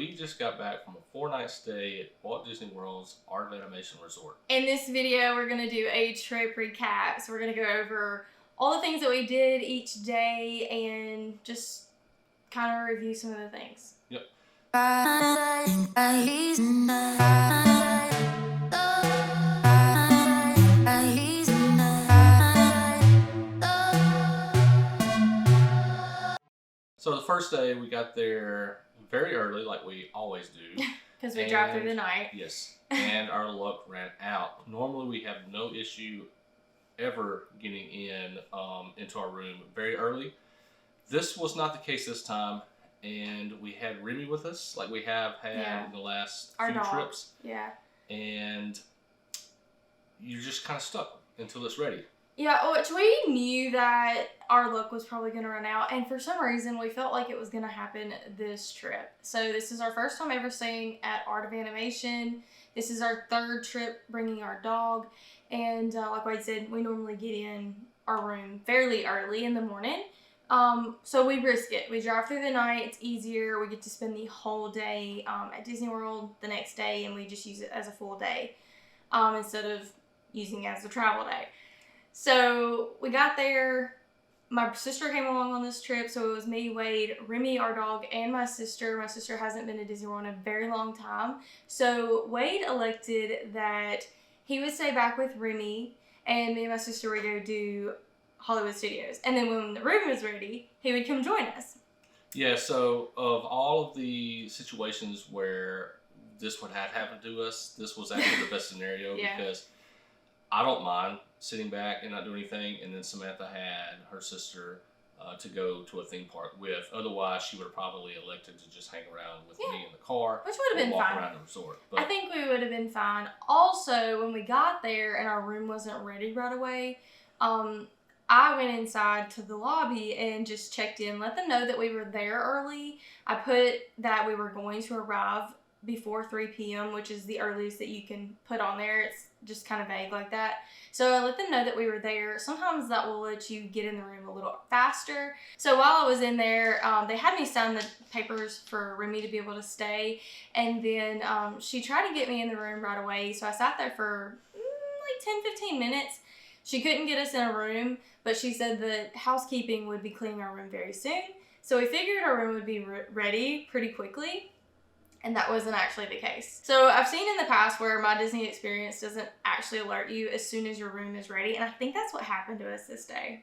we just got back from a 4-night stay at Walt Disney World's Art of Animation Resort. In this video, we're going to do a trip recap. So we're going to go over all the things that we did each day and just kind of review some of the things. Yep. So the first day we got there very early, like we always do. Because we drive through the night. Yes. And our luck ran out. Normally we have no issue ever getting into our room very early. This was not the case this time. And we had Remy with us, like we have had in the last few trips. Yeah. And you're just kind of stuck until it's ready. Yeah, which we knew that our luck was probably going to run out, and for some reason we felt like it was going to happen this trip. So this is our first time ever staying at Art of Animation. This is our third trip bringing our dog, and like Wade said, we normally get in our room fairly early in the morning. So we risk it. We drive through the night. It's easier. We get to spend the whole day at Disney World the next day, and we just use it as a full day instead of using it as a travel day. So we got there. My sister came along on this trip, so it was me, Wade, Remy, our dog, and my sister. My sister hasn't been to Disney World in a very long time. So Wade elected that he would stay back with Remy, and me and my sister would go do Hollywood Studios. And then when the room was ready, he would come join us. Yeah, so of all of the situations where this would have happened to us, this was actually the best scenario because I don't mind sitting back and not doing anything, and then Samantha had her sister to go to a theme park with. Otherwise, she would have probably elected to just hang around with me in the car, which would have been walk fine. around the resort. But I think we would have been fine. Also, when we got there and our room wasn't ready right away, I went inside to the lobby and just checked in, let them know that we were there early. I put that we were going to arrive before 3 p.m., which is the earliest that you can put on there. It's just kind of vague like that. So I let them know that we were there. Sometimes that will let you get in the room a little faster. So while I was in there, they had me sign the papers for Remy to be able to stay. And then she tried to get me in the room right away. So I sat there for like 10-15 minutes. She couldn't get us in a room, but she said that housekeeping would be cleaning our room very soon. So we figured our room would be ready pretty quickly. And that wasn't actually the case. So I've seen in the past where my Disney experience doesn't actually alert you as soon as your room is ready. And I think that's what happened to us this day.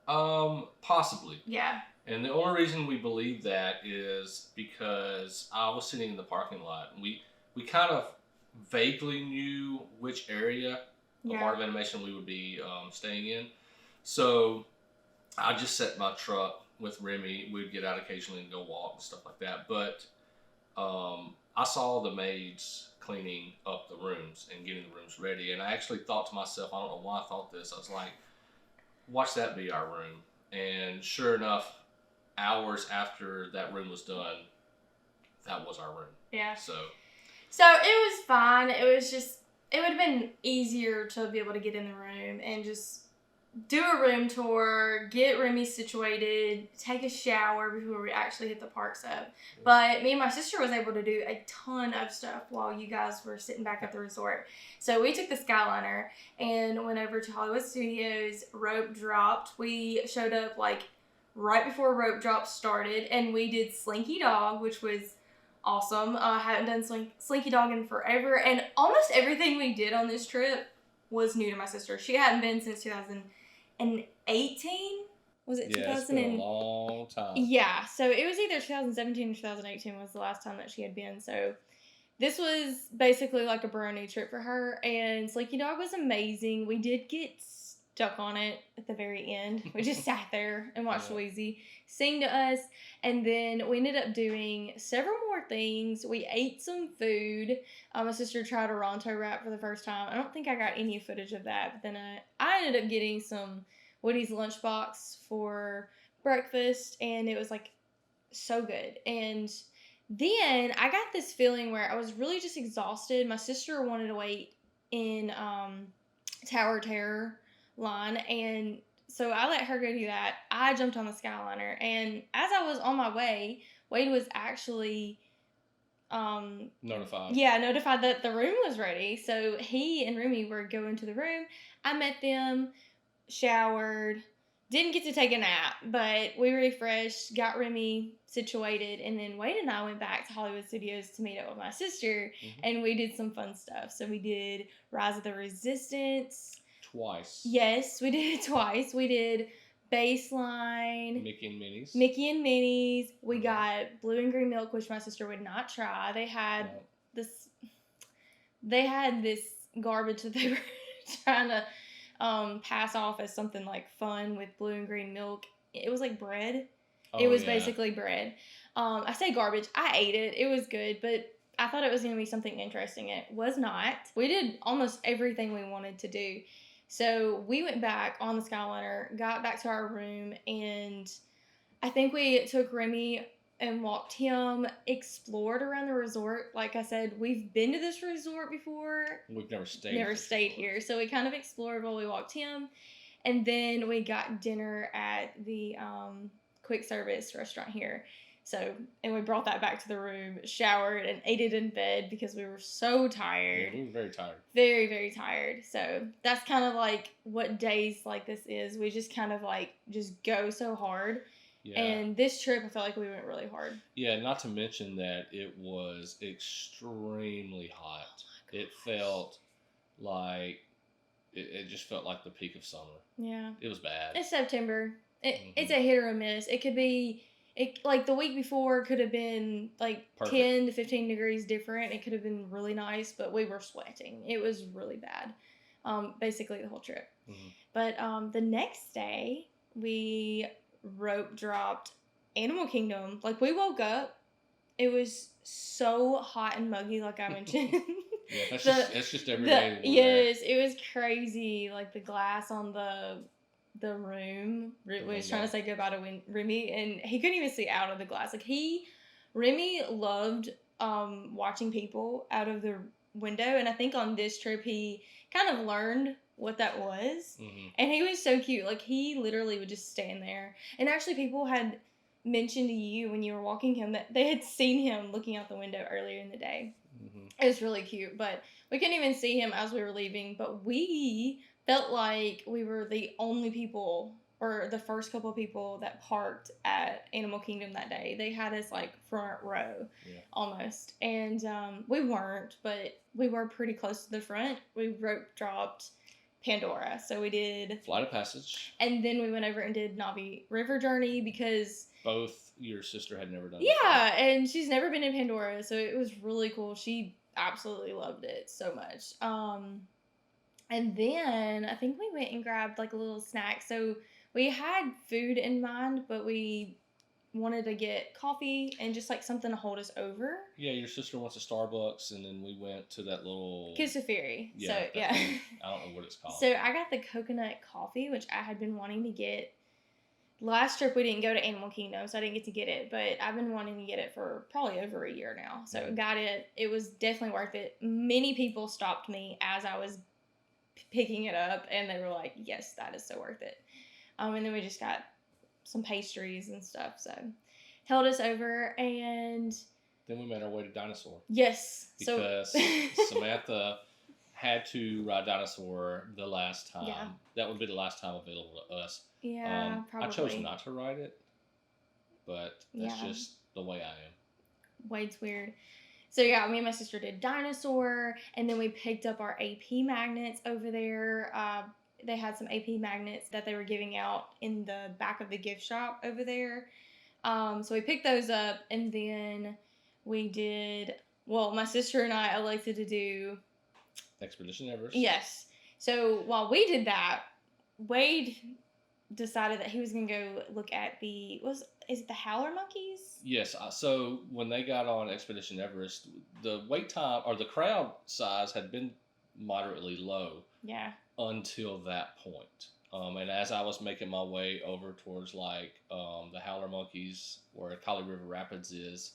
Possibly. Yeah. And the only reason we believe that is because I was sitting in the parking lot. And we kind of vaguely knew which area of Art of Animation we would be staying in. So I just set my truck with Remy. We'd get out occasionally and go walk and stuff like that. But I saw the maids cleaning up the rooms and getting the rooms ready, and I actually thought to myself, I don't know why I thought this, I was like, watch that be our room. And sure enough, hours after that room was done, that was our room. Yeah. So it was fine. It was just, it would have been easier to be able to get in the room and just do a room tour, get Remy situated, take a shower before we actually hit the parks up. But me and my sister was able to do a ton of stuff while you guys were sitting back at the resort. So we took the Skyliner and went over to Hollywood Studios. Rope dropped. We showed up like right before rope drop started, and we did Slinky Dog, which was awesome. I hadn't done Slinky Dog in forever, and almost everything we did on this trip was new to my sister. She hadn't been since 2018. Was it 2000? It's been a long time. Yeah, so it was either 2017 or 2018 was the last time that she had been. So this was basically like a brand new trip for her, and Slinky Dog was amazing. We did get stuck on it at the very end. We just sat there and watched Weezy sing to us, and then we ended up doing several more things. We ate some food. My sister tried a Ronto wrap for the first time. I don't think I got any footage of that, but then I ended up getting some Woody's Lunchbox for breakfast, and it was like so good. And then I got this feeling where I was really just exhausted. My sister wanted to wait in Tower Terror line, and so I let her go do that. I jumped on the Skyliner, and as I was on my way, Wade was actually notified. Yeah, notified that the room was ready. So he and Remy were going to the room. I met them, showered, didn't get to take a nap, but we refreshed, got Remy situated, and then Wade and I went back to Hollywood Studios to meet up with my sister, and we did some fun stuff. So we did Rise of the Resistance. Twice. Yes, we did it twice. We did Baseline. Mickey and Minnie's. Mickey and Minnie's. We got Blue and Green Milk, which my sister would not try. They had this. They had this garbage that they were trying to pass off as something like fun with Blue and Green Milk. It was like bread. It was basically bread. I say garbage. I ate it. It was good, but I thought it was going to be something interesting. It was not. We did almost everything we wanted to do. So we went back on the Skyliner, got back to our room, and I think we took Remy and walked him, explored around the resort. Like I said, we've been to this resort before. We've never stayed. Never stayed here. So we kind of explored while we walked him. And then we got dinner at the quick service restaurant here. So, and we brought that back to the room, showered, and ate it in bed because we were so tired. Yeah, we were very tired. Very, very tired. So that's kind of like what days like this is. We just kind of like just go so hard. Yeah. And this trip, I felt like we went really hard. Yeah, not to mention that it was extremely hot. Oh, it felt like, it just felt like the peak of summer. Yeah. It was bad. It's September. It's a hit or a miss. It could be, like the week before could have been like perfect. 10 to 15 degrees different. It could have been really nice, but we were sweating. It was really bad. Basically the whole trip. But the next day, we rope dropped Animal Kingdom. Like, we woke up, it was so hot and muggy, like I mentioned. Yeah, that's just every day. Yes, it was crazy. Like, the glass on the room. We was trying to say goodbye to Remy, and he couldn't even see out of the glass. Like, Remy loved watching people out of the window, and I think on this trip he kind of learned what that was. And he was so cute. Like, he literally would just stand there. And actually, people had mentioned to you when you were walking him that they had seen him looking out the window earlier in the day. It was really cute, but we couldn't even see him as we were leaving. But we felt like we were the only people, or the first couple of people that parked at Animal Kingdom that day. They had us like front row, almost. And we weren't, but we were pretty close to the front. We rope dropped Pandora. So we did Flight of Passage. And then we went over and did Navi River Journey because both your sister had never done it. Yeah, and she's never been in Pandora, so it was really cool. She absolutely loved it so much. And then I think we went and grabbed like a little snack. So we had food in mind, but we wanted to get coffee and just like something to hold us over. Yeah, your sister wants a Starbucks, and then we went to that little Kisafiri. Yeah, so yeah, I don't know what it's called. So I got the coconut coffee, which I had been wanting to get. Last trip we didn't go to Animal Kingdom, so I didn't get to get it, but I've been wanting to get it for probably over a year now. So got it. It was definitely worth it. Many people stopped me as I was picking it up, and they were like, "Yes, that is so worth it." And then we just got some pastries and stuff, so held us over, and then we made our way to Dinosaur. Yes, because Samantha had to ride Dinosaur the last time. Yeah. That would be the last time available to us. Yeah, probably. I chose not to ride it, but that's just the way I am. Wade's weird. So yeah, me and my sister did Dinosaur, and then we picked up our AP magnets over there. They had some AP magnets that they were giving out in the back of the gift shop over there. So we picked those up, and then we did, my sister and I elected to do Expedition Everest. Yes. So while we did that, Wade decided that he was going to go look at is it the howler monkeys? Yes. So when they got on Expedition Everest, the wait time or the crowd size had been moderately low. Yeah. Until that point. And as I was making my way over towards like the howler monkeys where Kali River Rapids is,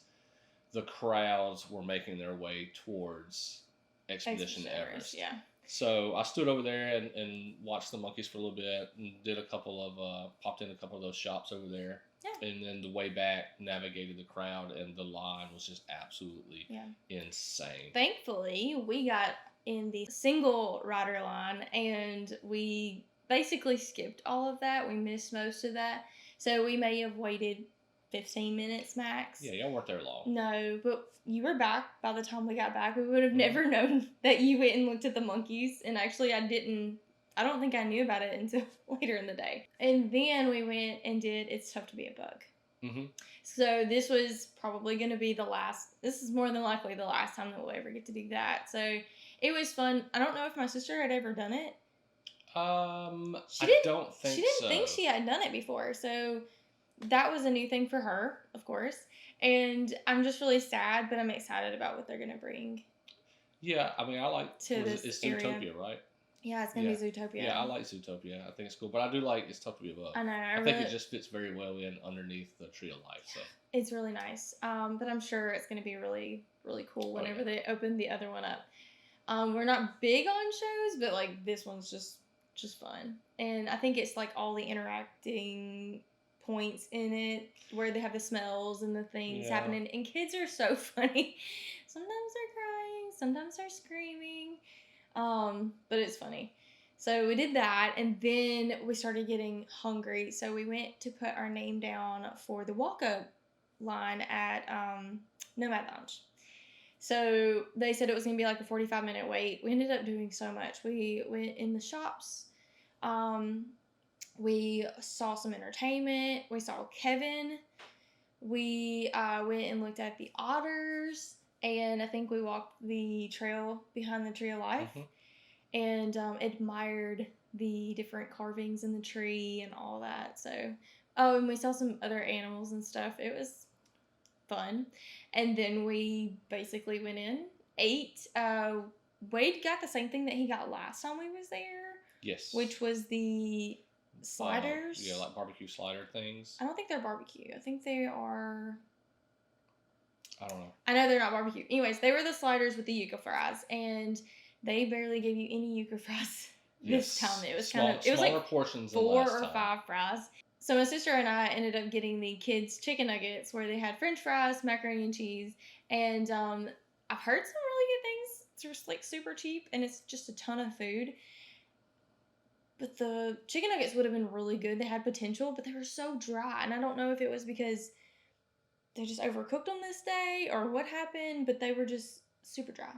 the crowds were making their way towards Expedition Everest. Yeah. So I stood over there and watched the monkeys for a little bit and did popped in a couple of those shops over there. Yeah. And then the way back, navigated the crowd, and the line was just absolutely insane. Thankfully, we got in the single rider line, and we basically skipped all of that. We missed most of that. So we may have waited 15 minutes max. Yeah, y'all weren't there long. No, but you were back by the time we got back. We would have never known that you went and looked at the monkeys. And actually, I don't think I knew about it until later in the day. And then we went and did It's Tough to Be a Bug. Mm-hmm. So this was probably going to be this is more than likely the last time that we'll ever get to do that. So it was fun. I don't know if my sister had ever done it. I don't think so. She didn't think she had done it before. So that was a new thing for her, of course. And I'm just really sad, but I'm excited about what they're going to bring. Yeah, I mean, I like it's Zootopia, right? Yeah, it's going to be Zootopia. Yeah, I like Zootopia. I think it's cool. But I do like It's Tough to Be a Bug. I know. I think it just fits very well in underneath the Tree of Life. So it's really nice. But I'm sure it's going to be really, really cool whenever they open the other one up. We're not big on shows, but like this one's just fun. And I think it's like all the interacting points in it where they have the smells and the things happening, and kids are so funny. Sometimes they're crying, sometimes they're screaming, but it's funny. So we did that, and then we started getting hungry, so we went to put our name down for the walk-up line at Nomad Lounge. So they said it was going to be like a 45-minute wait. We ended up doing so much. We went in the shops. We saw some entertainment. We saw Kevin. We went and looked at the otters. And I think we walked the trail behind the Tree of Life. Mm-hmm. And admired the different carvings in the tree and all that. So, and we saw some other animals and stuff. It was fun. And then we basically went in, ate. Wade got the same thing that he got last time we was there. Yes. Which was the sliders. Yeah, like barbecue slider things. I don't think they're barbecue. I think they are... I don't know. I know they're not barbecue. Anyways, they were the sliders with the yuca fries, and they barely gave you any yuca fries this time. It was it was like portions 4 or 5 fries. So my sister and I ended up getting the kids' chicken nuggets where they had French fries, macaroni and cheese, and I've heard some really good things. It's just like super cheap, and it's just a ton of food. But the chicken nuggets would have been really good. They had potential, but they were so dry. And I don't know if it was because they just overcooked on this day or what happened, but they were just super dry.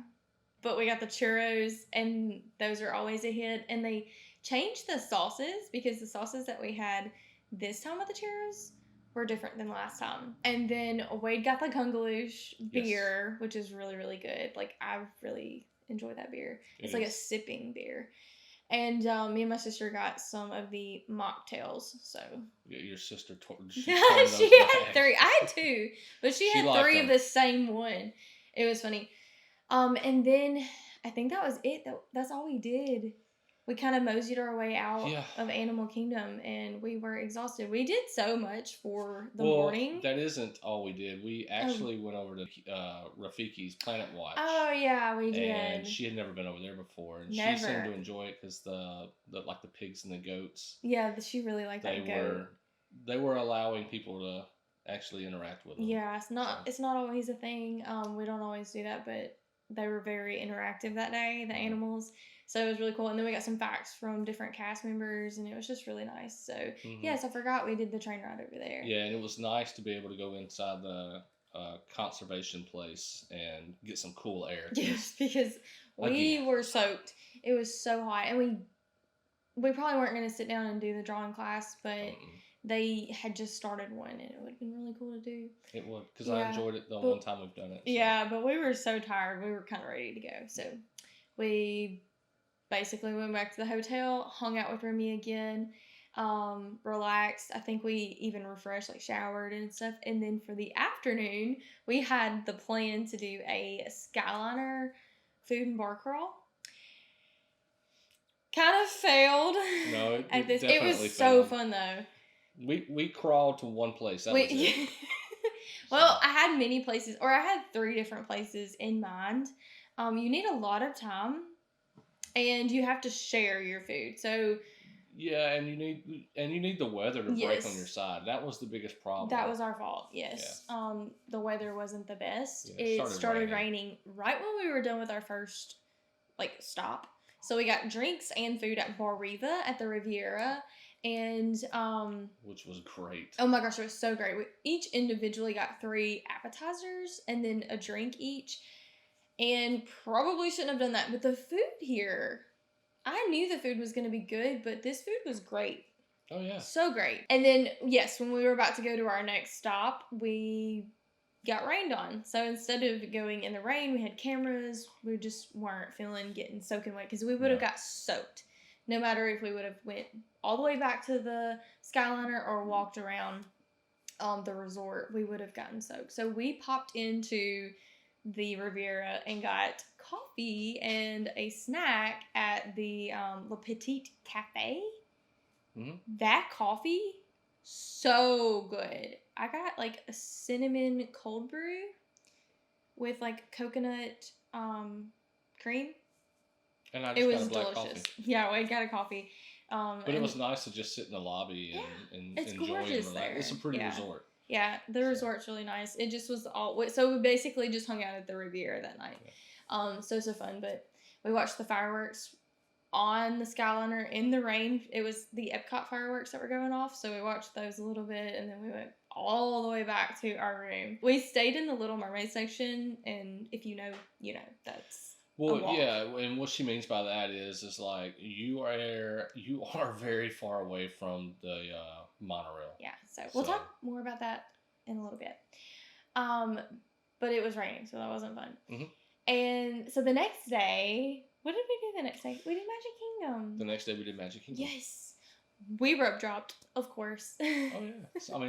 But we got the churros, and those are always a hit. And they changed the sauces because the sauces that we had this time with the churros were different than last time. And then Wade got the Kungaloosh beer, which is really, really good. Like, I really enjoy that beer. It's like a sipping beer. And me and my sister got some of the mocktails. So yeah, your sister she had 3. I had 2, but she had 3 of the same one. It was funny. And then I think that was it. That's all we did. We kind of moseyed our way out of Animal Kingdom, and we were exhausted. We did so much for the morning. That isn't all we did. We actually went over to Rafiki's Planet Watch. Oh yeah, we did. And she had never been over there before, and she seemed to enjoy it because the pigs and the goats. Yeah, she really liked that goat. They were allowing people to actually interact with them. Yeah, it's not always a thing. We don't always do that, but they were very interactive that day, the animals. So it was really cool. And then we got some facts from different cast members, and it was just really nice. So, yes, I forgot we did the train ride over there. Yeah, and it was nice to be able to go inside the conservation place and get some cool air. Yes, because we were soaked. It was so hot. And we probably weren't going to sit down and do the drawing class, but they had just started one, and it would have been really cool to do. It would, because I enjoyed it the one time we've done it. So. Yeah, but we were so tired. We were kind of ready to go. So we basically went back to the hotel, hung out with Remy again, relaxed. I think we even refreshed, like showered and stuff. And then for the afternoon, we had the plan to do a Skyliner food and bar crawl. Kind of failed. No, it was so fun though. We crawled to one place. That was it. Well, I had many places, or I had 3 different places in mind. You need a lot of time, and you have to share your food. So Yeah, and you need the weather to break on your side. That was the biggest problem. That was our fault. Yes. Yeah. The weather wasn't the best. Yeah, it started raining right when we were done with our first stop. So we got drinks and food at Bar Riva at the Riviera, and which was great. Oh my gosh, it was so great. We each individually got 3 appetizers and then a drink each, and probably shouldn't have done that. But the food here, I knew the food was going to be good, but this food was great. Oh yeah, so great. And then yes, when we were about to go to our next stop, we got rained on. So instead of going in the rain, we had cameras. We just weren't feeling getting soaking wet because we would have got soaked. No matter if we would have went all the way back to the Skyliner or walked around the resort, we would have gotten soaked. So we popped into the Riviera and got coffee and a snack at the Le Petit Cafe. Mm-hmm. That coffee, so good. I got a cinnamon cold brew with coconut cream. And I just got a black delicious. Coffee. Yeah, I got a coffee. But it was nice to just sit in the lobby and enjoy and relax. There. It's a pretty resort. Yeah, the resort's really nice. It just was so we basically just hung out at the Riviera that night. Yeah. So fun. But we watched the fireworks on the Skyliner in the rain. It was the Epcot fireworks that were going off, so we watched those a little bit, and then we went all the way back to our room. We stayed in the Little Mermaid section, and if you know, that's and what she means by that is you are very far away from the monorail. Yeah, so we'll talk more about that in a little bit. But it was raining, so that wasn't fun. Mm-hmm. And so the next day, what did we do the next day? We did Magic Kingdom. The next day we did Magic Kingdom. Yes. We rope dropped, of course. Oh, yeah. That's what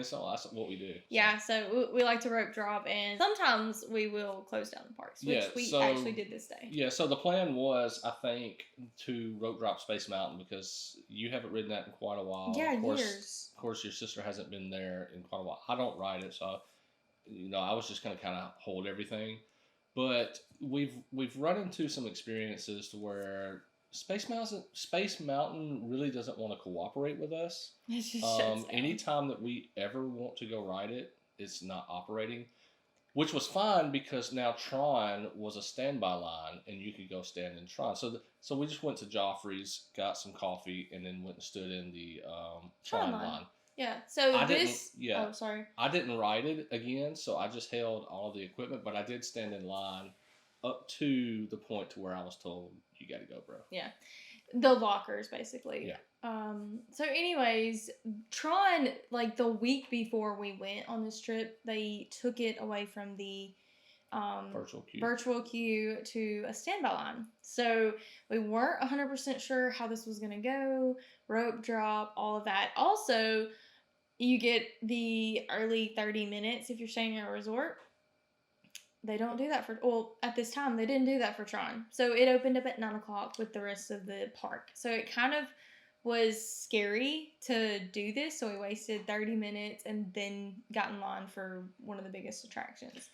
we do. So. Yeah, so we like to rope drop, and sometimes we will close down the parks, which we actually did this day. Yeah, so the plan was, I think, to rope drop Space Mountain because you haven't ridden that in quite a while. Yeah, years. Of course, your sister hasn't been there in quite a while. I don't ride it, so, I was just going to kind of hold everything. But we've run into some experiences to where Space Mountain really doesn't want to cooperate with us. It just shuts down. Anytime that we ever want to go ride it, it's not operating, which was fine because now Tron was a standby line and you could go stand in Tron. So we just went to Joffrey's, got some coffee, and then went and stood in the Tron line. Yeah. So Oh, sorry. I didn't ride it again, so I just held all of the equipment, but I did stand in line up to the point to where I was told, you got to go, bro. Yeah. The lockers, basically. Yeah. So anyways, Tron, the week before we went on this trip, they took it away from the virtual queue to a standby line. So we weren't 100% sure how this was going to go, rope drop, all of that. Also, you get the early 30 minutes if you're staying at a resort. They don't do that at this time, they didn't do that for Tron. So it opened up at 9 o'clock with the rest of the park. So it kind of was scary to do this. So we wasted 30 minutes and then got in line for one of the biggest attractions.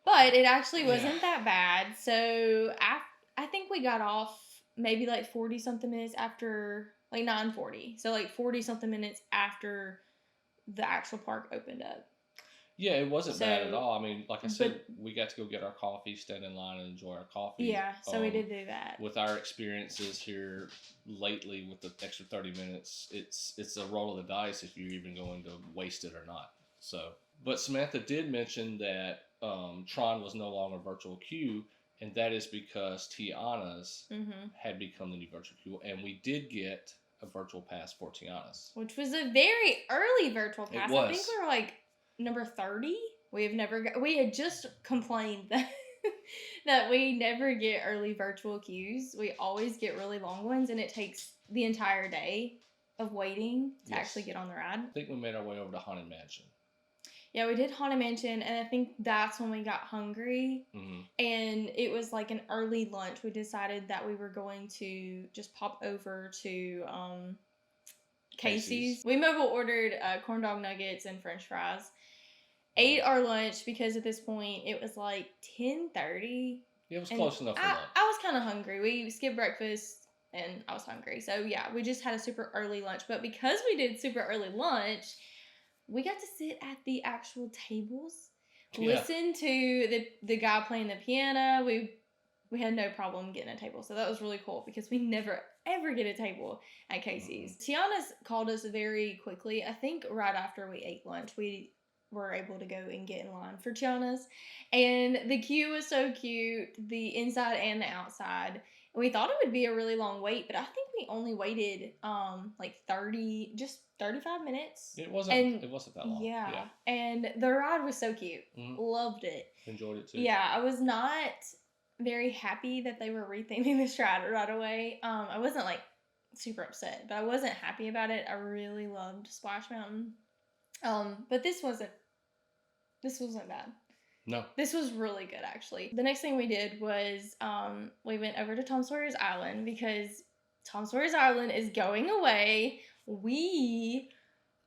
But it actually wasn't that bad. So I think we got off maybe 40 something minutes after, 9:40. So 40 something minutes after the actual park opened up. Yeah, it wasn't bad at all. I mean, like I said, we got to go get our coffee, stand in line, and enjoy our coffee. Yeah, so we did do that. With our experiences here lately with the extra 30 minutes, it's a roll of the dice if you're even going to waste it or not. So, but Samantha did mention that Tron was no longer virtual queue, and that is because Tiana's had become the new virtual queue, and we did get a virtual pass for Tiana's. Which was a very early virtual pass. It was. I think we were number 30. We had just complained that we never get early virtual queues. We always get really long ones, and it takes the entire day of waiting to actually get on the ride. I think we made our way over to Haunted Mansion. Yeah, we did Haunted Mansion, and I think that's when we got hungry. Mm-hmm. And it was an early lunch. We decided that we were going to just pop over to Casey's. We mobile ordered corn dog nuggets and French fries. Ate our lunch because at this point it was 10:30. Yeah, it was close enough for lunch. I was kind of hungry. We skipped breakfast and I was hungry. So yeah, we just had a super early lunch. But because we did super early lunch, we got to sit at the actual tables, listen to the guy playing the piano. We had no problem getting a table, so that was really cool because we never ever get a table at Casey's. Tiana's called us very quickly. I think right after we ate lunch, we were able to go and get in line for Tiana's, and the queue was so cute, the inside and the outside. And we thought it would be a really long wait, but I think we only waited like 35 minutes. It wasn't that long. Yeah. And the ride was so cute. Loved it. Enjoyed it too. Yeah, I was not very happy that they were retheming the ride right away. I wasn't like super upset, but I wasn't happy about it. I really loved Splash Mountain. But this wasn't bad. No. This was really good, actually. The next thing we did was we went over to Tom Sawyer's Island because Tom Sawyer's Island is going away. We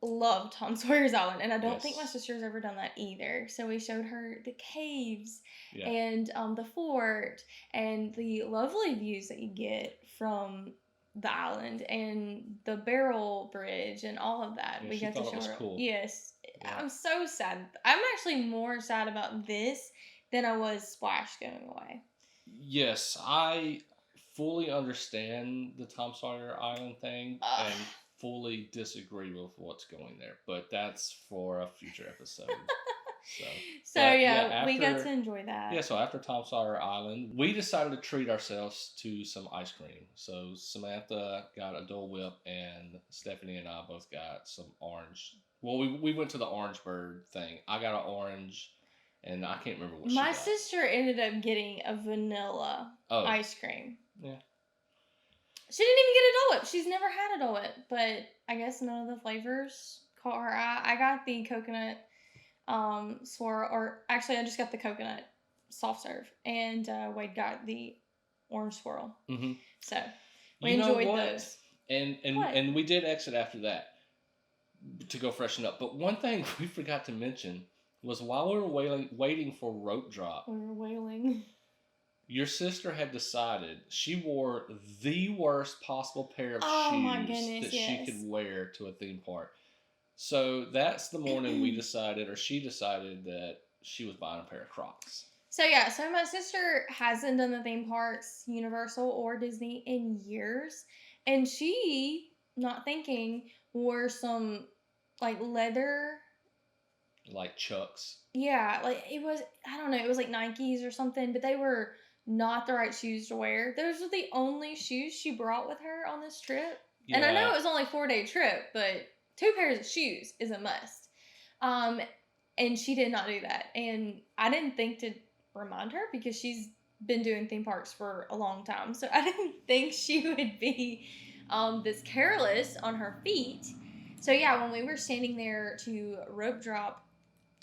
love Tom Sawyer's Island, and I don't think my sister's ever done that either. So we showed her the caves and the fort and the lovely views that you get from the island and the barrel bridge and all of that. Yeah, we got to show her. Cool. Yes. Yeah. I'm so sad. I'm actually more sad about this than I was Splash going away. Yes, I fully understand the Tom Sawyer Island thing and fully disagree with what's going there, but that's for a future episode. We got to enjoy that. Yeah, so after Tom Sawyer Island, we decided to treat ourselves to some ice cream. So Samantha got a Dole Whip, and Stephanie and I both got some orange. Well, we went to the Orange Bird thing. I got an orange, and I can't remember what she got. My sister ended up getting a vanilla ice cream. Yeah. She didn't even get a Dole Whip. She's never had a Dole Whip, but I guess none of the flavors caught her eye. I got the coconut swirl, or actually I just got the coconut soft serve, and Wade got the orange swirl. Mm-hmm. So we enjoyed those. And we did exit after that to go freshen up. But one thing we forgot to mention was while we were waiting for rope drop. We were wailing. Your sister had decided she wore the worst possible pair of shoes that she could wear to a theme park. So that's the morning she decided that she was buying a pair of Crocs. So my sister hasn't done the theme parks, Universal or Disney, in years. And she, not thinking, wore some like leather. Like Chucks. Yeah, like it was like Nikes or something, but they were not the right shoes to wear. Those were the only shoes she brought with her on this trip. Yeah. And I know it was only a 4-day trip, but 2 pairs of shoes is a must. And she did not do that. And I didn't think to remind her because she's been doing theme parks for a long time. So I didn't think she would be this careless on her feet. So yeah, when we were standing there to rope drop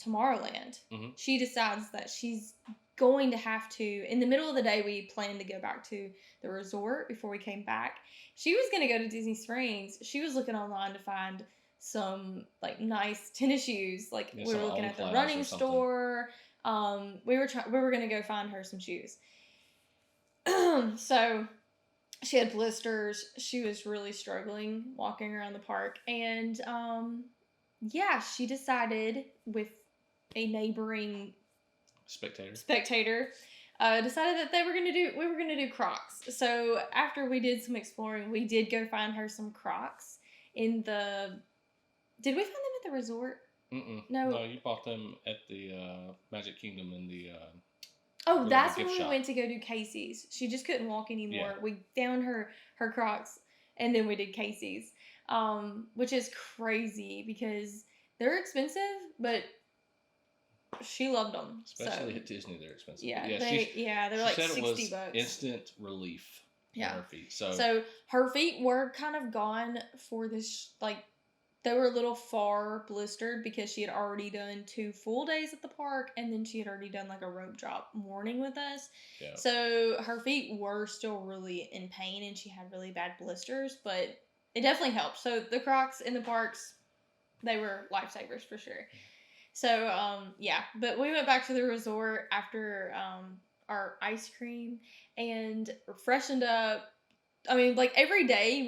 Tomorrowland, she decides that she's going to have to, in the middle of the day, we planned to go back to the resort before we came back. She was going to go to Disney Springs. She was looking online to find some like nice tennis shoes. Like we were looking at the running store. We were going to go find her some shoes. So she had blisters. She was really struggling walking around the park. And she decided with a neighboring spectator decided that we were gonna do Crocs. So after we did some exploring, we did go find her some Crocs did we find them at the resort? No, you bought them at the Magic Kingdom in the that's when we went to go do Casey's. She just couldn't walk anymore. Yeah. We found her Crocs, and then we did Casey's, which is crazy because they're expensive, but she loved them. Especially at Disney, they're expensive. Yeah, they're like $60. Instant relief on her feet. So her feet were kind of gone for this, like, they were a little far blistered because she had already done 2 full days at the park, and then she had already done like a rope drop morning with us. Yeah. So her feet were still really in pain, and she had really bad blisters, but it definitely helped. So the Crocs in the parks, they were lifesavers for sure. So, but we went back to the resort after our ice cream and freshened up, I mean, like, every day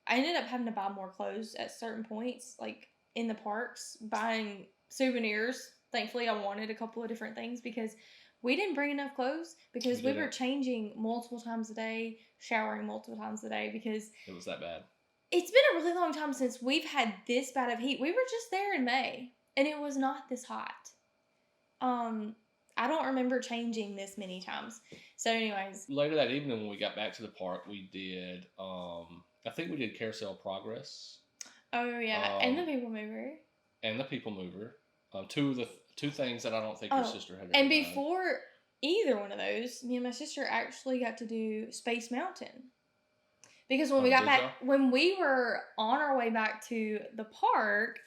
I ended up having to buy more clothes at certain points, like, in the parks, buying souvenirs. Thankfully, I wanted a couple of different things because we didn't bring enough clothes because we were changing multiple times a day, showering multiple times a day because it was that bad. It's been a really long time since we've had this bad of heat. We were just there in May, and it was not this hot. I don't remember changing this many times. So, anyways. Later that evening when we got back to the park, we did, I think we did Carousel Progress. Oh, yeah. And the People Mover. And the People Mover. Two things that I don't think your sister had ever And done. before either one of those, me and my sister actually got to do Space Mountain. Because when we got back, when we were on our way back to the park,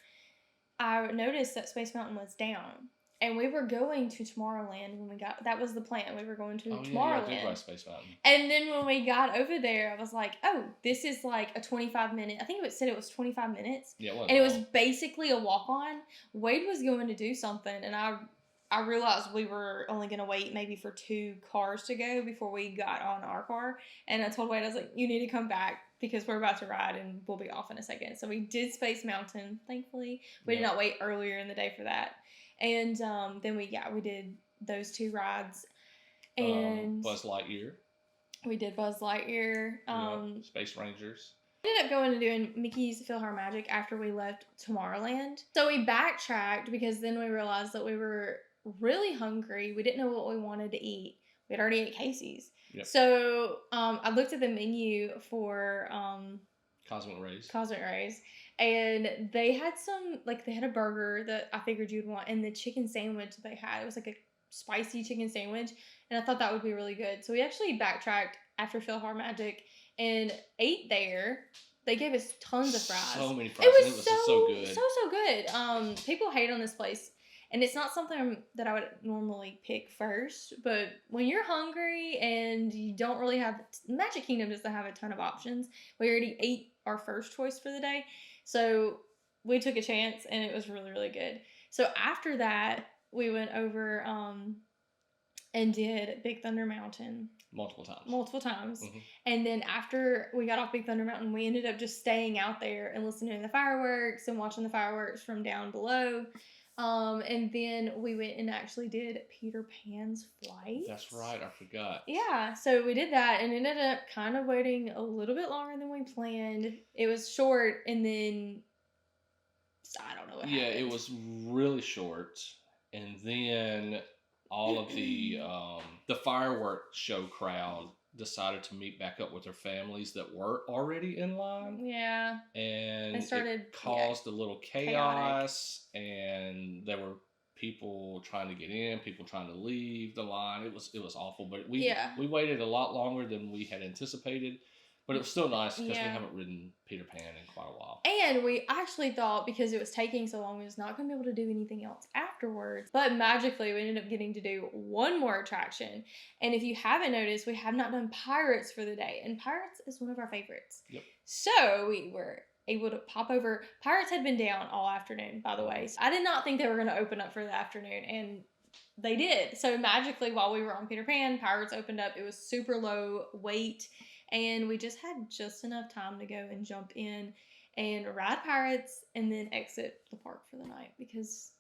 I noticed that Space Mountain was down. And we were going to Tomorrowland when we got, that was the plan. We were going to Tomorrowland. Yeah, I did ride Space Mountain. And then when we got over there, I was like, oh, this is like a 25-minute, I think it said it was 25 minutes. Yeah, it was. And it was basically a walk-on. Wade was going to do something, and I realized we were only going to wait maybe for 2 cars to go before we got on our car. And I told Wade, I was like, you need to come back because we're about to ride and we'll be off in a second. So we did Space Mountain, thankfully. We did not wait earlier in the day for that. And then we did those 2 rides. And Buzz Lightyear. We did Buzz Lightyear. Space Rangers. We ended up going and doing Mickey's PhilharMagic after we left Tomorrowland. So we backtracked because then we realized that we were really hungry. We didn't know what we wanted to eat. We had already ate Casey's. Yep. So I looked at the menu for Cosmic Rays. And they had they had a burger that I figured you'd want, and the chicken sandwich they had, it was like a spicy chicken sandwich, and I thought that would be really good. So we actually backtracked after PhilharMagic and ate there. They gave us tons of fries. So many fries. It was so good. So good. People hate on this place, and it's not something that I would normally pick first, but when you're hungry and you don't really have, Magic Kingdom doesn't have a ton of options. We already ate our first choice for the day, so we took a chance, and it was really, really good. So after that, we went over and did Big Thunder Mountain. Multiple times. Mm-hmm. And then after we got off Big Thunder Mountain, we ended up just staying out there and listening to the fireworks and watching the fireworks from down below. And then we went and actually did Peter Pan's Flight. That's right, I forgot. Yeah, so we did that and ended up kind of waiting a little bit longer than we planned. It was short, and then I don't know what happened. Yeah, it was really short. And then all of the fireworks show crowd decided to meet back up with their families that were already in line. Yeah. And it caused a little chaos, and there were people trying to get in, people trying to leave the line. It was awful, but we waited a lot longer than we had anticipated. But it was still nice because we haven't ridden Peter Pan in quite a while. And we actually thought, because it was taking so long, we was not going to be able to do anything else afterwards. But magically, we ended up getting to do one more attraction. And if you haven't noticed, we have not done Pirates for the day. And Pirates is one of our favorites. Yep. So we were able to pop over. Pirates had been down all afternoon, by the way. So I did not think they were going to open up for the afternoon. And they did. So magically, while we were on Peter Pan, Pirates opened up. It was super low wait. And we just had just enough time to go and jump in and ride Pirates and then exit the park for the night because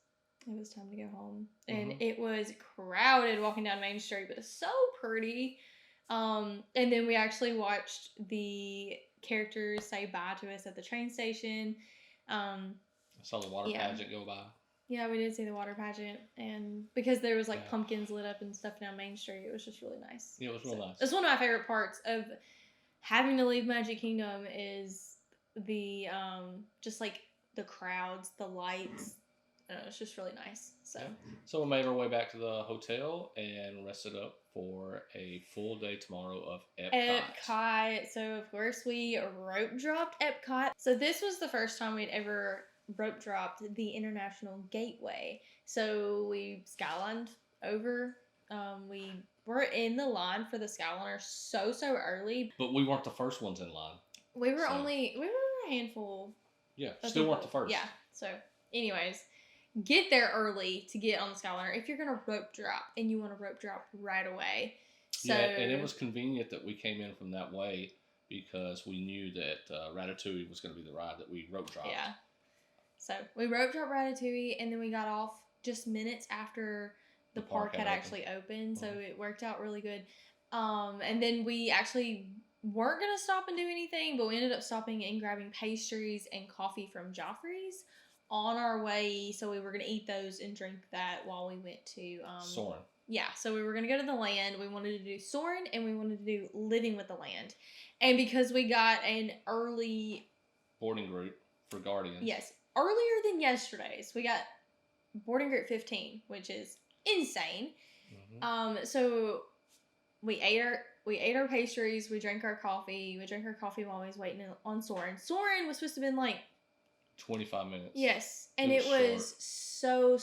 it was time to go home. And it was crowded walking down Main Street, but it's so pretty. And then we actually watched the characters say bye to us at the train station. I saw the water pageant go by. Yeah, we did see the water pageant, and because there was pumpkins lit up and stuff down Main Street, it was just really nice. Yeah, it was real nice. It's one of my favorite parts of having to leave Magic Kingdom is the just like the crowds, the lights. I don't know, it's just really nice. So we made our way back to the hotel and rested up for a full day tomorrow of Epcot. So of course we rope dropped Epcot. So this was the first time we'd ever rope dropped the International Gateway. So we skylined over. We were in the line for the Skyliner so early. But we weren't the first ones in line. We were a handful. Yeah, still weren't the first. Yeah, so anyways, get there early to get on the Skyliner if you're going to rope drop and you want to rope drop right away. So Yeah, and it was convenient that we came in from that way because we knew that Ratatouille was going to be the ride that we rope dropped. Yeah. So we rope dropped Ratatouille, and then we got off just minutes after the park had actually opened. So it worked out really good. And then we actually weren't going to stop and do anything, but we ended up stopping and grabbing pastries and coffee from Joffrey's on our way. So we were going to eat those and drink that while we went to Soarin'. Yeah, so we were going to go to the land. We wanted to do Soarin', and we wanted to do Living with the Land. And because we got an early boarding group for Guardians. Yes, earlier than yesterday's. We got boarding group 15, which is insane. Mm-hmm. So we ate our pastries, we drank our coffee. We drank our coffee while we was waiting on Soarin'. Soarin' was supposed to have been like 25 minutes. Yes, and it was so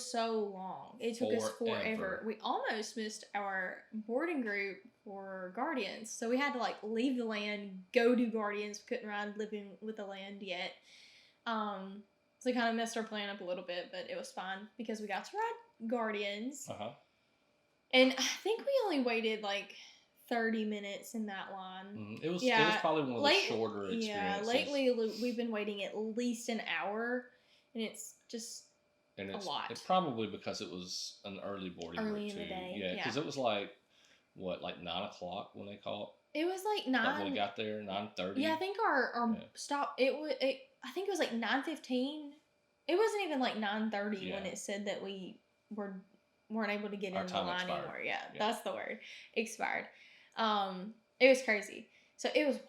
long. It took us forever. We almost missed our boarding group for Guardians, so we had to like leave the land, go do Guardians. We couldn't ride Living with the Land yet. So we kind of messed our plan up a little bit, but it was fine because we got to ride Guardians. And I think we only waited like 30 minutes in that line. Mm-hmm. It was probably one of the shorter experiences. Yeah, lately we've been waiting at least an hour, and it's just a lot. It's probably because it was an early boarding group in the day. Yeah, because it was like 9 o'clock when they called. It was like 9. When we got there, 9:30. Yeah, I think our stop. I think it was like 9:15. It wasn't even like 9:30 when it said that we weren't able to get in the line anymore. Yeah, that's the word. Expired. It was crazy. So it was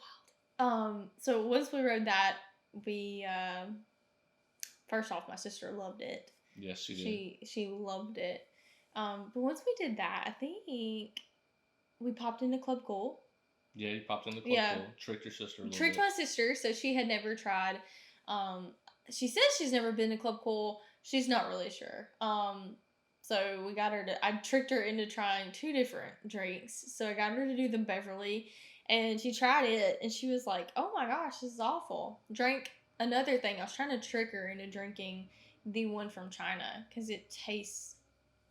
wild. So once we rode that, we first off, my sister loved it. Yes, she did. She loved it. But once we did that, I think we popped into Club Cool. Yeah, you popped into Club Cool. Tricked your sister a little bit. My sister, so she had never tried. She says she's never been to Club Cool. She's not really sure. So we got her I tricked her into trying 2 different drinks. So I got her to do the Beverly, and she tried it, and she was like, oh my gosh, this is awful. Drank another thing. I was trying to trick her into drinking the one from China, because it tastes,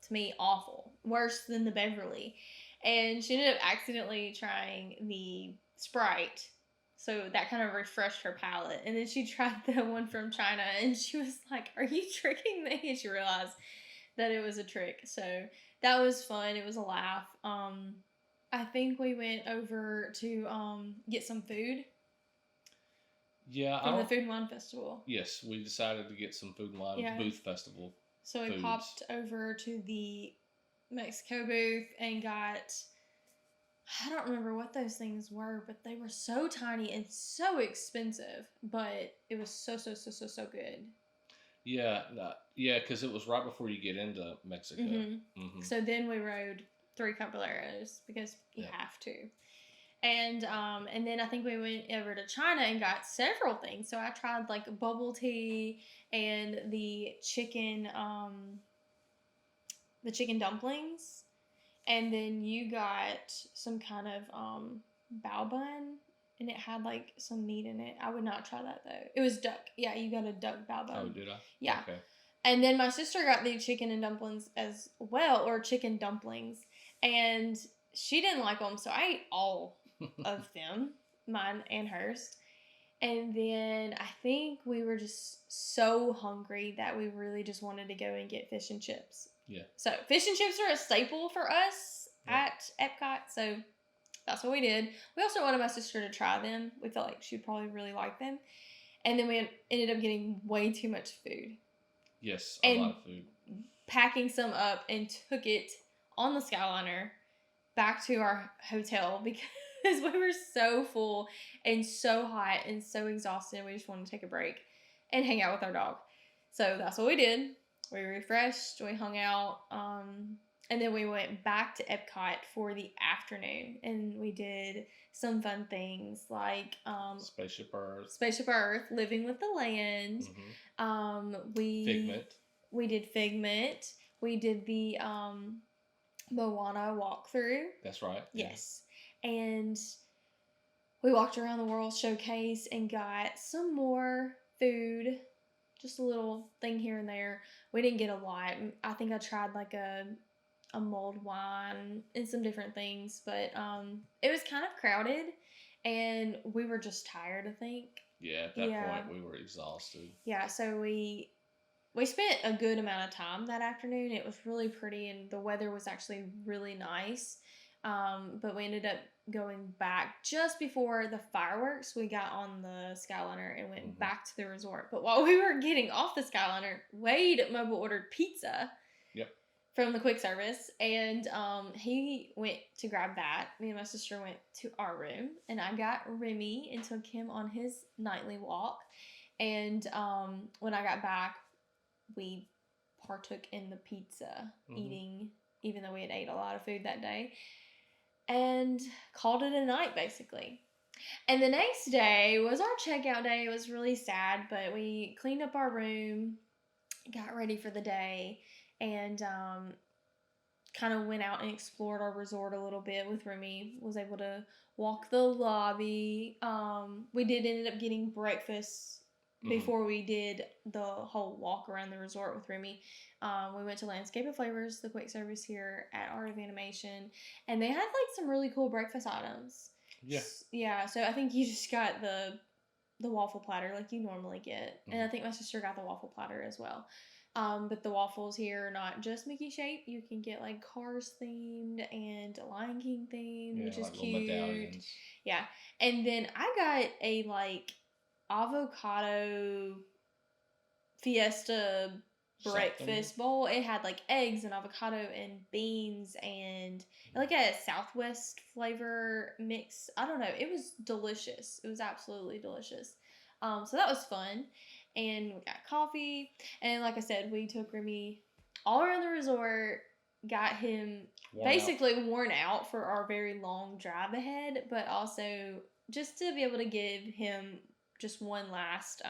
to me, awful. Worse than the Beverly. And she ended up accidentally trying the Sprite. So that kind of refreshed her palate. And then she tried the one from China, and she was like, are you tricking me? And she realized that it was a trick. So that was fun. It was a laugh. I think we went over to get some food. Yeah. From the Food and Wine Festival. Yes, we decided to get some Food and Wine Booth Festival. So we popped over to the Mexico booth and got, I don't remember what those things were, but they were so tiny and so expensive. But it was so good. Yeah, because it was right before you get into Mexico. Mm-hmm. Mm-hmm. So then we rode 3 Caballeros because you have to. And then I think we went over to China and got several things. So I tried like bubble tea and the chicken dumplings. And then you got some kind of bao bun. And it had, like, some meat in it. I would not try that, though. It was duck. Yeah, you got a duck bao bun. Oh, did I? Yeah. Okay. And then my sister got the chicken and dumplings as well, or chicken dumplings. And she didn't like them, so I ate all of them, mine and hers. And then I think we were just so hungry that we really just wanted to go and get fish and chips. Yeah. So fish and chips are a staple for us at Epcot, so that's what we did. We also wanted my sister to try them. We felt like she'd probably really like them. And then we ended up getting way too much food. Yes, a lot of food. Packing some up and took it on the Skyliner back to our hotel because we were so full and so hot and so exhausted. We just wanted to take a break and hang out with our dog. So that's what we did. We refreshed, we hung out, and then we went back to Epcot for the afternoon, and we did some fun things like Spaceship Earth, Living with the Land. Mm-hmm. Figment. We did Figment. We did the Moana walkthrough. That's right. Yes. And we walked around the World Showcase and got some more food. Just a little thing here and there. We didn't get a lot. I think I tried like a a mulled wine and some different things. But it was kind of crowded, and we were just tired, I think. Yeah, at that point we were exhausted. Yeah, so we spent a good amount of time that afternoon. It was really pretty, and the weather was actually really nice. But we ended up going back just before the fireworks. We got on the Skyliner and went back to the resort. But while we were getting off the Skyliner, Wade mobile ordered pizza. Yep. From the quick service, and he went to grab that. Me and my sister went to our room, and I got Remy and took him on his nightly walk. And when I got back, we partook in the pizza eating, even though we had ate a lot of food that day, and called it a night, basically. And the next day was our checkout day. It was really sad, but we cleaned up our room, got ready for the day, and kind of went out and explored our resort a little bit with Remy. Was able to walk the lobby. We did end up getting breakfast before we did the whole walk around the resort with Remy. We went to Landscape of Flavors, the quick service here at Art of Animation, and they had like some really cool breakfast items. Yeah. Yeah, so I think you just got the waffle platter like you normally get. And I think my sister got the waffle platter as well. But the waffles here are not just Mickey shaped. You can get like Cars themed and Lion King themed, which is like cute. Medallions. Yeah. And then I got a like avocado fiesta breakfast bowl. It had like eggs and avocado and beans and like a Southwest flavor mix. I don't know. It was delicious. It was absolutely delicious. So that was fun. And we got coffee. And like I said, we took Remy all around the resort, got him worn out for our very long drive ahead, but also just to be able to give him just one last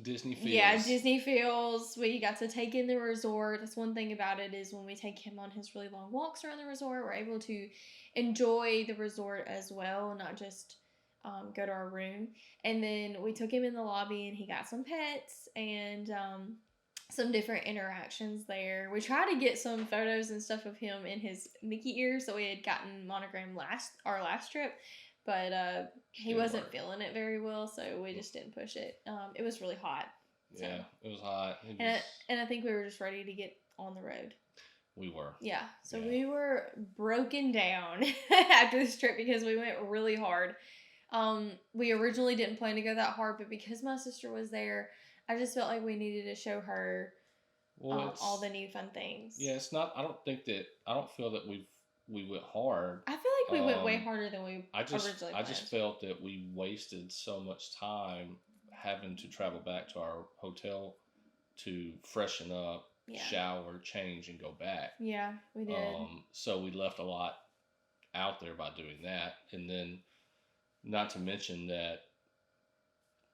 Disney feels. Yeah, Disney feels. We got to take in the resort. That's one thing about it is when we take him on his really long walks around the resort, we're able to enjoy the resort as well and not just go to our room. And then we took him in the lobby and he got some pets and some different interactions there. We tried to get some photos and stuff of him in his Mickey ears that we had gotten monogrammed our last trip. But he wasn't feeling it very well, so we just didn't push it. It was really hot. So. Yeah, it was hot. And I think we were just ready to get on the road. We were. Yeah, so we were broken down after this trip because we went really hard. We originally didn't plan to go that hard, but because my sister was there, I just felt like we needed to show her all the new fun things. Yeah, it's not. I don't feel that we went hard. I feel like we went way harder than we originally planned. I just felt that we wasted so much time having to travel back to our hotel to freshen up, shower, change, and go back. Yeah, we did. So we left a lot out there by doing that. And then, not to mention that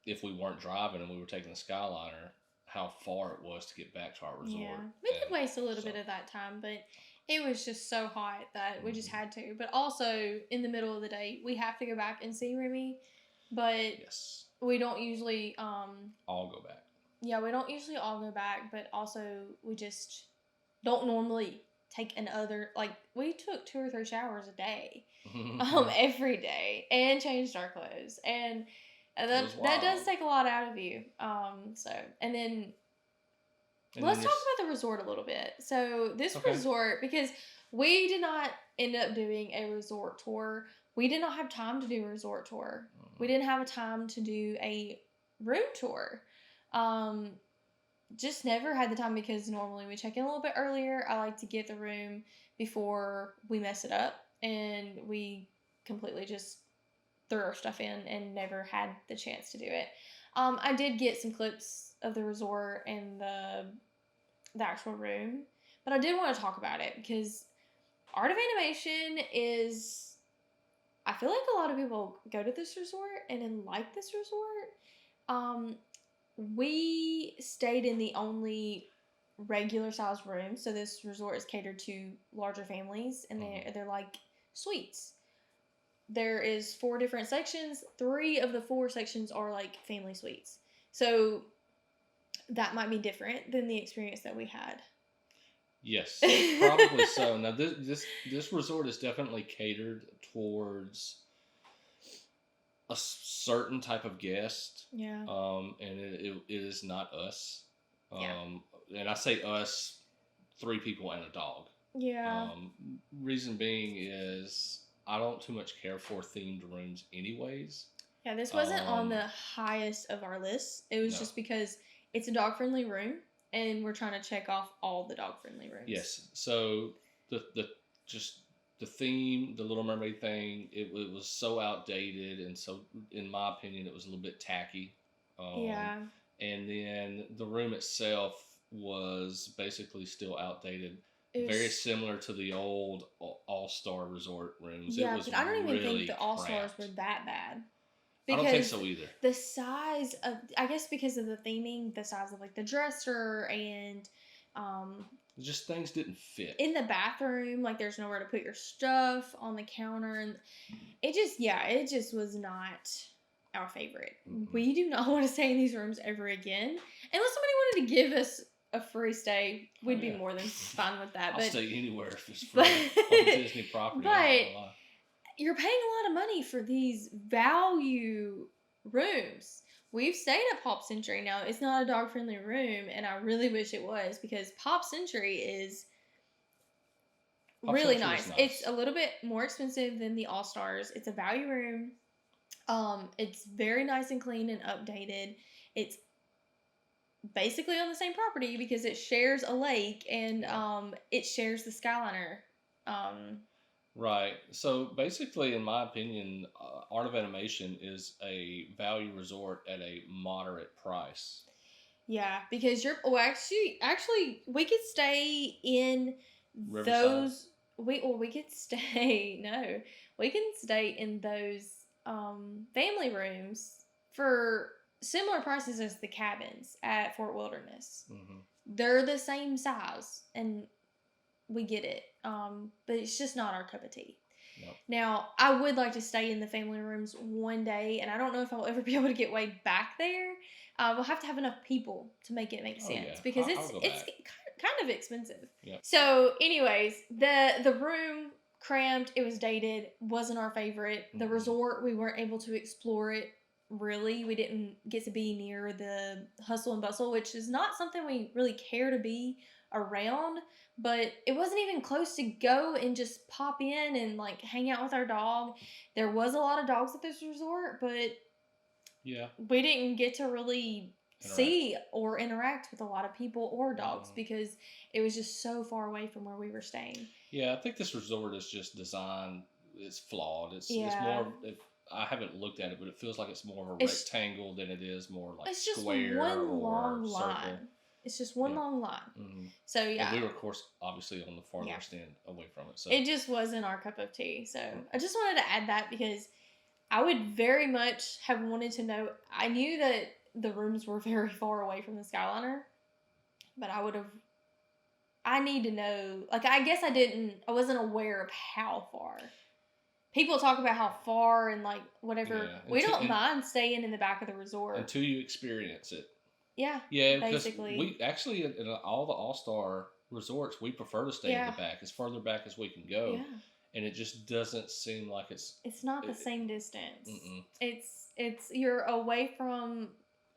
if we weren't driving and we were taking the Skyliner, how far it was to get back to our resort. Yeah, we could waste a little bit of that time, but it was just so hot that we just had to. But also, in the middle of the day, we have to go back and see Remy, but we don't usually all go back. Yeah, we don't usually all go back, but also we just don't normally take another, like, we took 2 or 3 showers a day, every day, and changed our clothes, and that does take a lot out of you. And then let's talk about the resort a little bit. So this resort, because we did not end up doing a resort tour. We did not have time to do a resort tour. We didn't have a time to do a room tour. Just never had the time because normally we check in a little bit earlier. I like to get the room before we mess it up, and we completely just threw our stuff in and never had the chance to do it. I did get some clips of the resort and the actual room, but I did want to talk about it because Art of Animation is, I feel like a lot of people go to this resort and then like this resort. We stayed in the only regular size room, so this resort is catered to larger families, and they're like suites. There is 4 different sections. 3 of the 4 sections are like family suites. So that might be different than the experience that we had. Yes, probably so. Now this resort is definitely catered towards a certain type of guest. Yeah. And it is not us. Yeah. And I say us, 3 people and a dog. Yeah. Reason being is I don't too much care for themed rooms anyways. Yeah, this wasn't on the highest of our list. It was just because it's a dog-friendly room, and we're trying to check off all the dog-friendly rooms. Yes. So the theme, the Little Mermaid thing, it was so outdated, and so in my opinion, it was a little bit tacky. Yeah. And then the room itself was basically still outdated. Very similar to the old All-Star Resort rooms. Yeah, but I don't even think the All-Stars were that bad. I don't think so either. The size of, I guess because of the theming, the size of like the dresser and just things didn't fit. In the bathroom, like there's nowhere to put your stuff on the counter, and it just was not our favorite. Mm-hmm. We do not want to stay in these rooms ever again. Unless somebody wanted to give us a free stay, we'd be more than fine with that. I'll stay anywhere if it's free on Disney property. But you're paying a lot of money for these value rooms. We've stayed at Pop Century. Now, it's not a dog-friendly room, and I really wish it was, because Pop Century is really nice. It's a little bit more expensive than the All-Stars. It's a value room. It's very nice and clean and updated. It's basically on the same property because it shares a lake, and it shares the Skyliner. Right. So basically, in my opinion, Art of Animation is a value resort at a moderate price. Yeah, because actually, we could stay in Riverside. those. We can stay in those family rooms for similar prices as the cabins at Fort Wilderness. Mm-hmm. They're the same size, and we get it. But it's just not our cup of tea. Nope. Now, I would like to stay in the family rooms one day, and I don't know if I'll ever be able to get Wade back there. We'll have to have enough people to make it make sense, because it's kind of expensive. Yep. So, anyways, the room cramped. It was dated. Wasn't our favorite. The resort, we weren't able to explore it. Really, we didn't get to be near the hustle and bustle, which is not something we really care to be around, but it wasn't even close to go and just pop in and like hang out with our dog. There was a lot of dogs at this resort, but we didn't get to really see or interact with a lot of people or dogs because it was just so far away from where we were staying. Yeah, I think this resort is just designed, it's flawed. It's more, I haven't looked at it, but it feels like it's more of a rectangle than it is more like it's just square one long circle. line. It's just one long line. Mm-hmm. So, yeah. And we were, of course, obviously on the farthest end away from it. So it just wasn't our cup of tea. So I just wanted to add that because I would very much have wanted to know. I knew that the rooms were very far away from the Skyliner, but I need to know. Like, I guess I wasn't aware of how far. People talk about how far and, like, whatever. Yeah. We don't mind staying in the back of the resort. Until you experience it. Yeah, basically. We actually, in all the All-Star resorts, we prefer to stay in the back, as farther back as we can go. Yeah. And it just doesn't seem like it's not the same distance. It's you're away from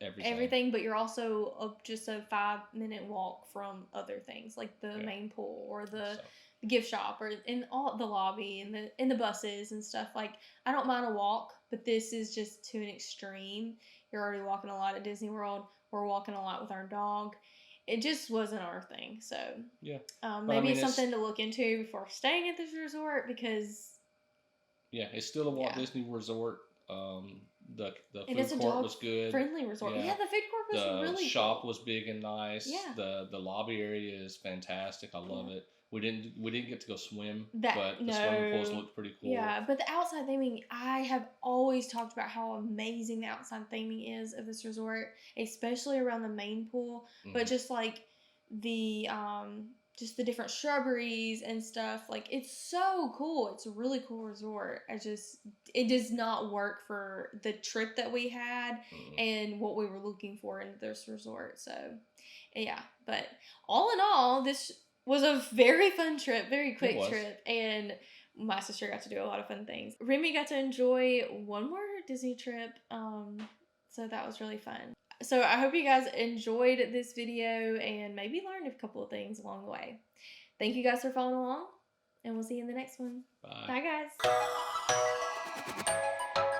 everything, but you're also just a 5-minute walk from other things, like the main pool or the gift shop or in all the lobby and in the buses and stuff. Like, I don't mind a walk, but this is just to an extreme. You're already walking a lot at Disney World. We're walking a lot with our dog. It just wasn't our thing. So maybe it's something to look into before staying at this resort, because it's still a Walt Disney resort. The food court was good. Friendly resort. Yeah, the food court was really The shop was big and nice. Yeah. The lobby area is fantastic. I love it. We didn't get to go swim, but the swimming pools looked pretty cool. Yeah, but the outside theming, I have always talked about how amazing the outside theming is of this resort, especially around the main pool. Mm-hmm. But just like the just the different shrubberies and stuff. Like, it's so cool. It's a really cool resort. It does not work for the trip that we had and what we were looking for in this resort. So, yeah. But all in all, this was a very fun trip, very quick trip. And my sister got to do a lot of fun things. Remy got to enjoy one more Disney trip. So that was really fun. So I hope you guys enjoyed this video and maybe learned a couple of things along the way. Thank you guys for following along, and we'll see you in the next one. Bye guys.